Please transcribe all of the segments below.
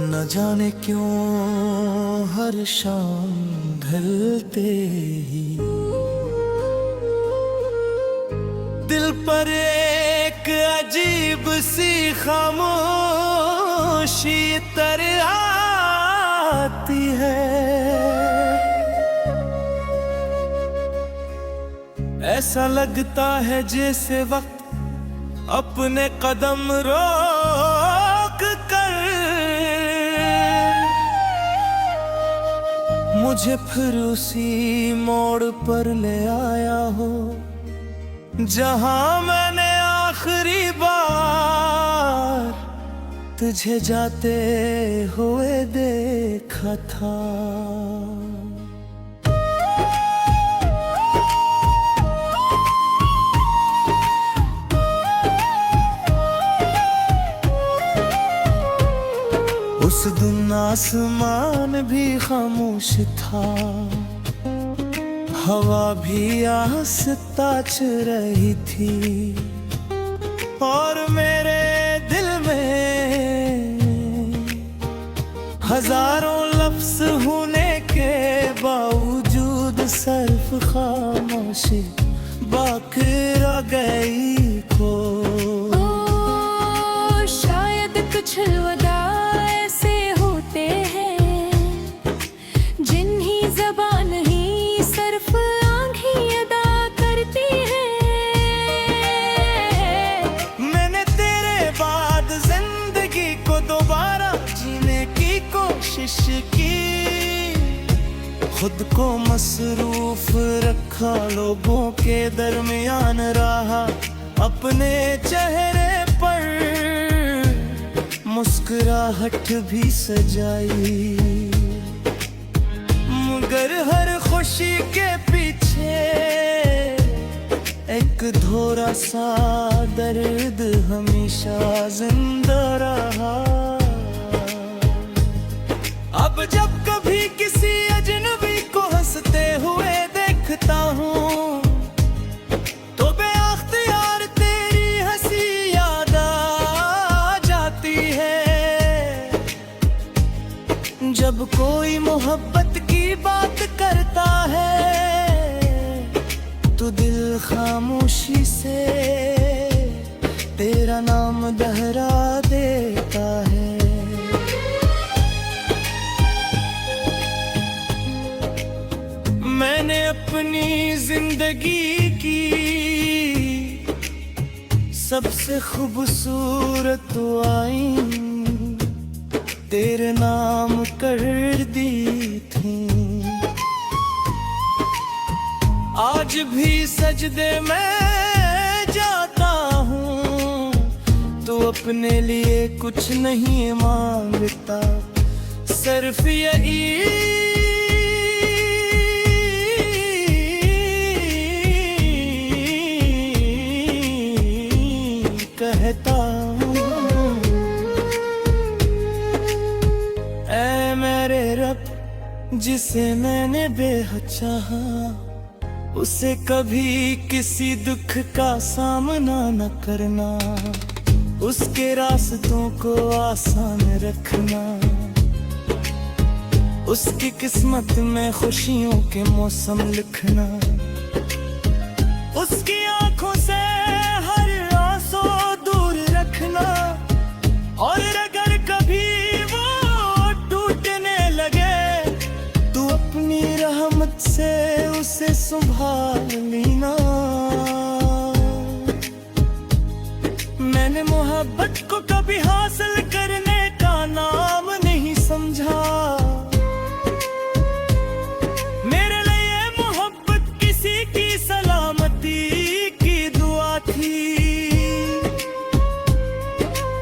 न जाने क्यों हर शाम ढलते ही दिल पर एक अजीब सी खामोशी तर आती है। ऐसा लगता है जैसे वक्त अपने कदम रोक कर मुझे फिर उसी मोड़ पर ले आया हो जहां मैंने आखिरी बार तुझे जाते हुए देखा था। उस दिन आसमान भी खामोश था, हवा भी आहिस्ता चल रही थी और मेरे दिल में हजारों लफ्ज होने के बावजूद सिर्फ खामोशी बाकी रह गई खो। शायद कुछ वदा ऐसे होते हैं जिन्हीं ज़बान ही सिर्फ आँखें अदा करती है। मैंने तेरे बाद जिंदगी को दोबारा जीने की कोशिश की, खुद को मसरूफ रखा लोगों के दरमियान रहा, अपने चेहरे पर मुस्कुराहट भी सजाई, मगर हर खुशी के पीछे एक थोड़ा सा दर्द हमेशा जिंदा रहा। अब जब कभी किसी अजनबी को हंसते हुए देखता हूँ तो बेअख्तियार तेरी हंसी याद आ जाती है। जब कोई मोहब्बत की बात करता है तो दिल खामोशी से तेरा नाम दोहरा देता है। मैंने अपनी जिंदगी की सबसे खूबसूरत आईन तेरे नाम कर दी थी, आज भी सजदे में जाता हूँ तो अपने लिए कुछ नहीं मांगता, सिर्फ यही कहता हूँ, ऐ मेरे रब जिसे मैंने बेहद चाहा, उसे कभी किसी दुख का सामना न करना, उसके रास्तों को आसान रखना, उसकी किस्मत में खुशियों के मौसम लिखना, उसकी आंखों से हर आंसू दूर रखना, और अगर कभी वो टूटने लगे तो अपनी रहमत से उसे संभाल लेना। मैंने मोहब्बत को कभी हासिल करने का नाम नहीं समझा, मेरे लिए मोहब्बत किसी की सलामती की दुआ थी,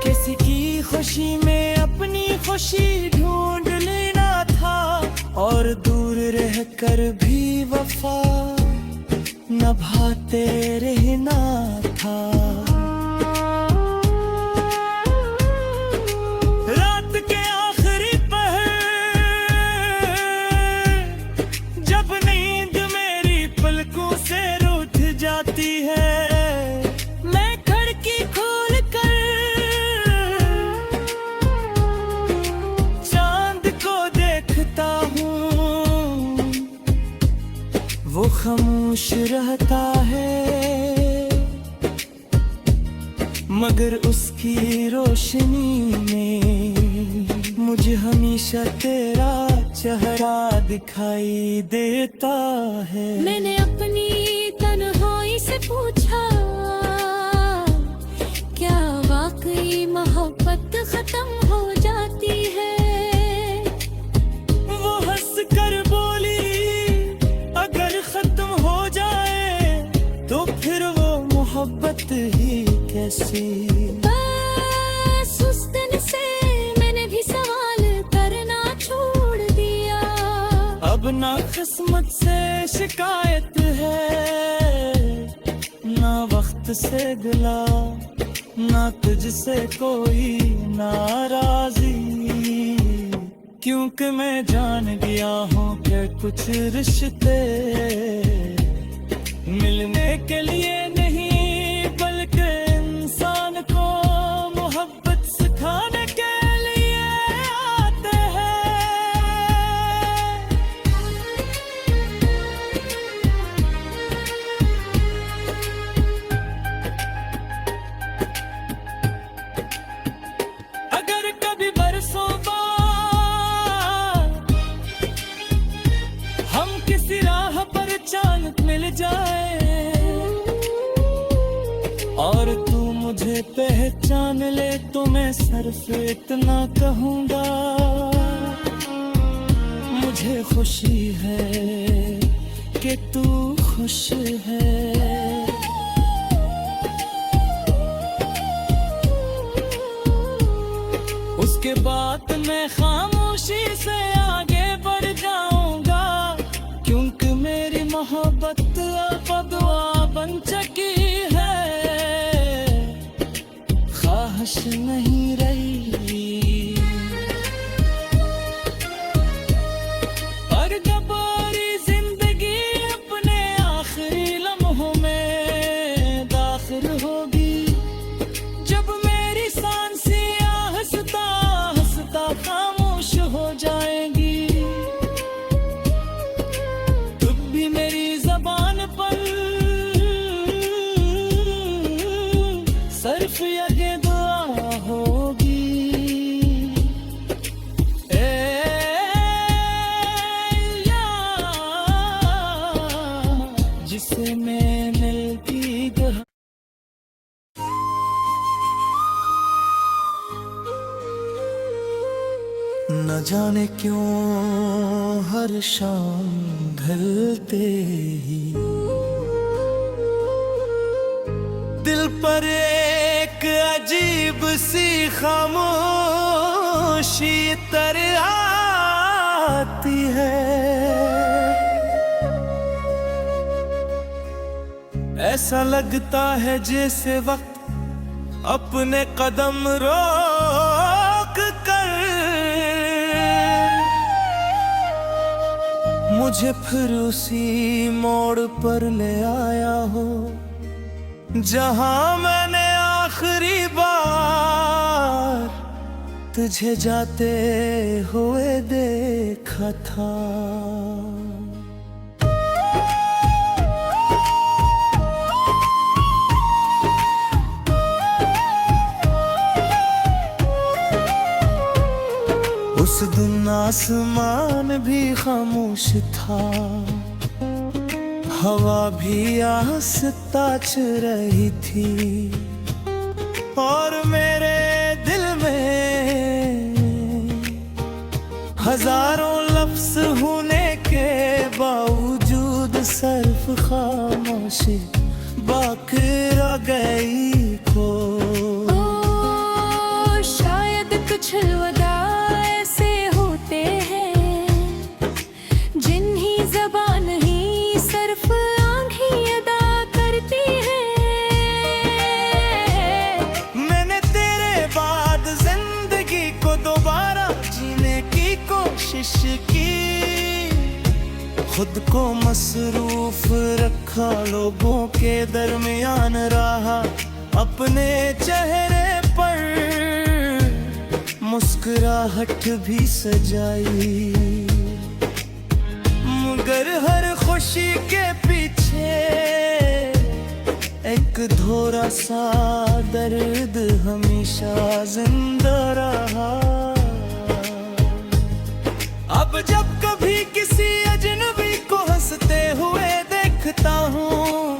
किसी की खुशी में अपनी खुशी ढूंढ लेना था, और दूर रहकर भी वफा निभाते रहना था। रात के आखिरी पहर जब नींद मेरी पलकों से रूठ जाती है, मैं खिड़की खोल कर खुश रहता है, मगर उसकी रोशनी में मुझे हमेशा तेरा चेहरा दिखाई देता है। मैंने अपनी तन्हाई से पूछा, क्या वाकई मोहब्बत खत्म हो जाती है? वो हंस कर बोली, अगर खत्म हो जाए तो फिर वो मोहब्बत ही कैसी? बस उस दिन से मैंने भी सवाल करना छोड़ दिया। अब ना किस्मत से शिकायत है, ना वक्त से गिला, ना तुझसे कोई नाराजी, क्योंकि मैं जान गया हूँ कि कुछ रिश्ते मिलने के लिए नहीं, बल्कि इंसान को मोहब्बत सिखाने के लिए आते हैं। अगर कभी बरसों बाद हम किसी राह पर अचानक मिल जाए और तू मुझे पहचान ले, तो मैं सिर्फ इतना कहूँगा, मुझे खुशी है कि तू खुश है। उसके बाद मैं खामोशी से आगे बढ़ जाऊंगा, क्योंकि मेरी मोहब्बत अब दुआ बन चुकी है, ख्वाहिश नहीं रही। और जब पूरी जिंदगी अपने आखिरी लम्हों में दाखिल होगी, जब मेरी सांसियां हंसता हंसता खामोश हो जाएंगी, तब भी मेरी ज़बान पर सिर्फ यही दुआ होगी, ए यार, जिसे मैं मिलती गया। न जाने क्यों हर शाम ढलते ही दिल पर एक अजीब सी खामोशी तर आती है। ऐसा लगता है जैसे वक्त अपने कदम रोक कर मुझे फिर उसी मोड़ पर ले आया हो, जहां मैंने आखिरी बार तुझे जाते हुए देखा था। उस दिन आसमान भी खामोश था, हवा भी आहिस्ता चल रही थी, और मेरे दिल में हजारों लफ्ज होने के बावजूद सिर्फ खामोशी बाकी रह गई खो। शायद कुछ वदा ऐसे होते हैं, जिन्हीं ज़बान ही सिर्फ आँखें अदा करती है। मैंने तेरे बाद जिंदगी को दोबारा जीने की कोशिश की, खुद को मसरूफ रखा, लोगों के दरमियान रहा, अपने चेहरे पर मुस्कुराहट भी सजाई, मगर हर खुशी के पीछे एक थोड़ा सा दर्द हमेशा जिंदा रहा। अब जब कभी किसी अजनबी को हंसते हुए देखता हूँ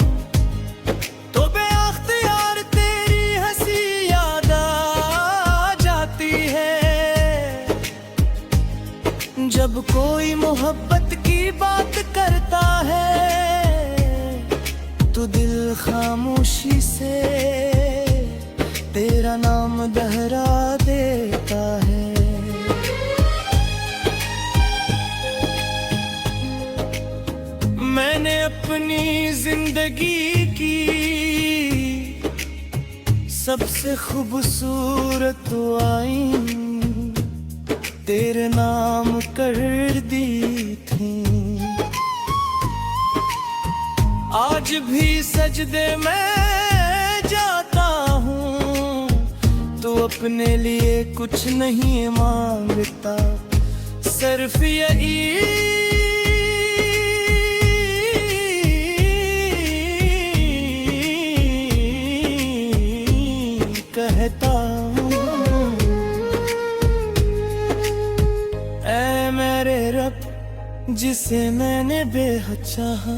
तो बेअख्तियार तेरी हंसी याद आ जाती है। जब कोई मोहब्बत की बात करता है तो दिल खामोशी से तेरा नाम दोहरा देता है। मैंने अपनी जिंदगी की सबसे खूबसूरत आईन तेरे नाम कर दी थी। आज भी सजदे में जाता हूँ तो अपने लिए कुछ नहीं मांगता, सिर्फ यही कहता हूँ, ऐ मेरे रब जिसे मैंने बेहद चाहा,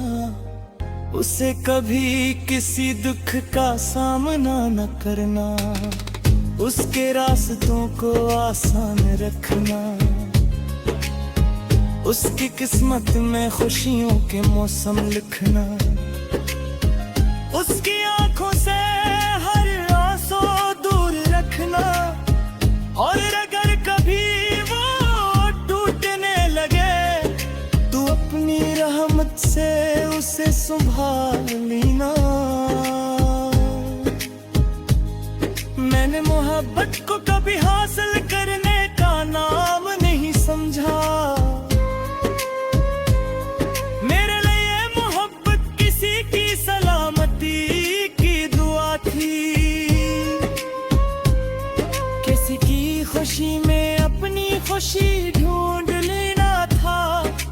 उसे कभी किसी दुख का सामना न करना, उसके रास्तों को आसान रखना, उसकी किस्मत में खुशियों के मौसम लिखना, उसकी आंखों से हर आंसू दूर रखना, और अगर कभी वो टूटने लगे तो अपनी रहमत से उसे संभाल लेना। मैंने मोहब्बत को कभी हासिल करने का नाम नहीं समझा, मेरे लिए मोहब्बत किसी की सलामती की दुआ थी। किसी की खुशी में अपनी खुशी ढूंढ लेना था,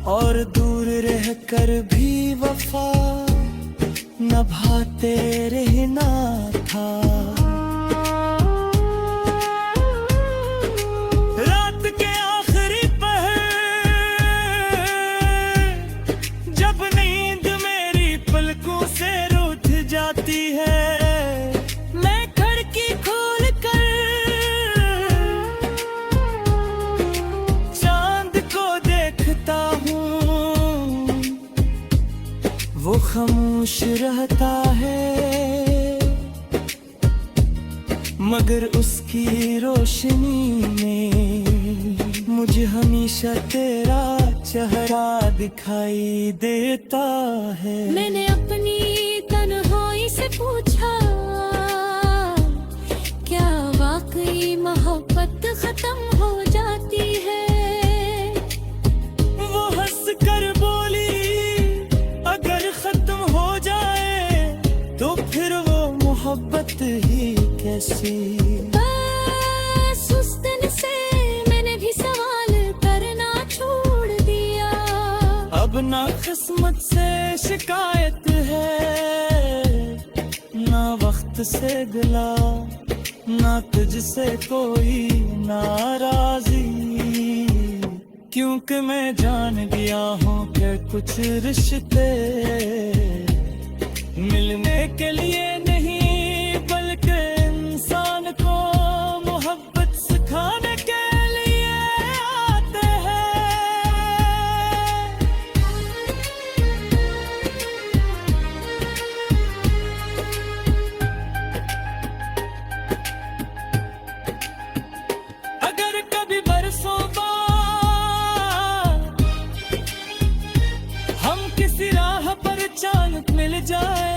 और दूर रहकर भी वफा निभाते रहना था। रात के आखिरी पहर जब नींद मेरी पलकों से रूठ जाती है, मैं खिड़की खोल कर चांद को देखता हूँ। वो खामोश रहता है मगर उसकी रोशनी में मुझे हमेशा तेरा चेहरा दिखाई देता है। मैंने अपनी तन्हाई से पूछा, क्या वाकई मोहब्बत खत्म हो जाती है? वो हंस कर बोली, अगर खत्म हो जाए तो फिर वो मोहब्बत ही कैसी। बस उस दिन से मैंने भी सवाल करना छोड़ दिया। अब ना किस्मत से शिकायत है, ना वक्त से गिला, ना तुझसे कोई नाराजी, क्योंकि मैं जान गया हूँ कि कुछ रिश्ते मिलने के लिए नहीं बल्कि इंसान को मोहब्बत सिखाने के लिए आते हैं। अगर कभी बरसों बाद हम किसी राह पर अचानक मिल जाए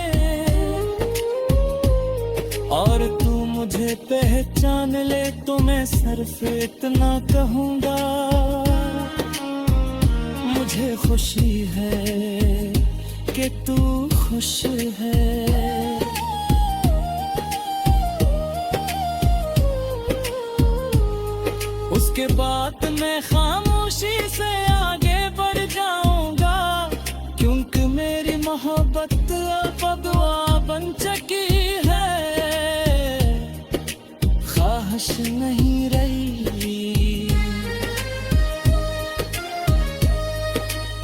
और तू मुझे पहचान ले तो मैं सिर्फ इतना कहूँगा, मुझे खुशी है कि तू खुश है। उसके बाद मैं खामोशी से आगे बढ़ जाऊंगा, क्योंकि मेरी मोहब्बत नहीं रही।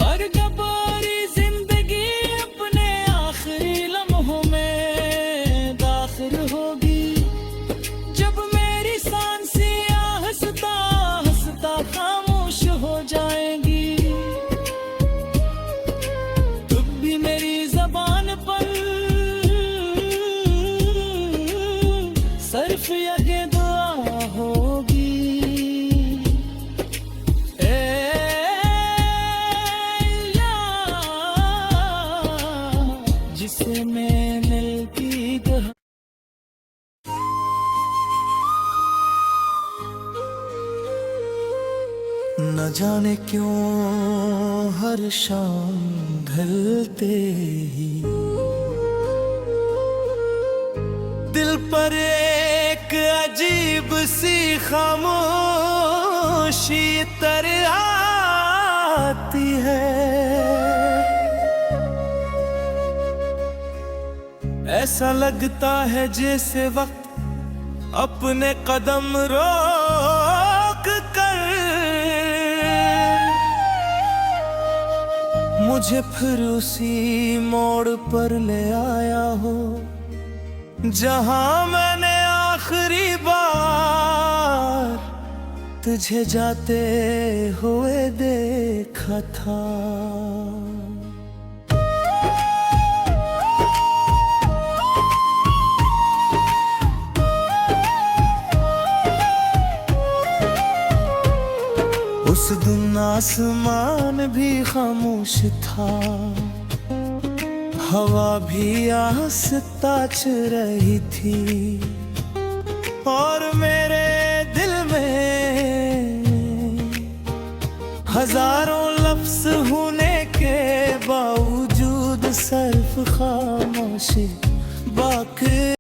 पर गबारी जिंदगी अपने आखिरी लम्हों में दाखिल होगी, जब मेरी सांसियां हंसता हंसता खामोश हो जाएंगी। तब भी मेरी ज़बान पर सिर्फ यही दुआ होगी, ए अल्लाह जिसे मैं मिलती कहा। न जाने क्यों हर शाम ढलते ही दिल पर एक अजीब सी खामोशी तर आती है। ऐसा लगता है जैसे वक्त अपने कदम रोक कर मुझे फिर उसी मोड़ पर ले आया हो, जहां मैंने आखिरी बार तुझे जाते हुए देखा था। उस दिन आसमान भी खामोश था, हवा भी आहिस्ता चल रही थी, और मेरे दिल में हजारों लफ्ज होने के बावजूद सिर्फ खामोशी बाकी।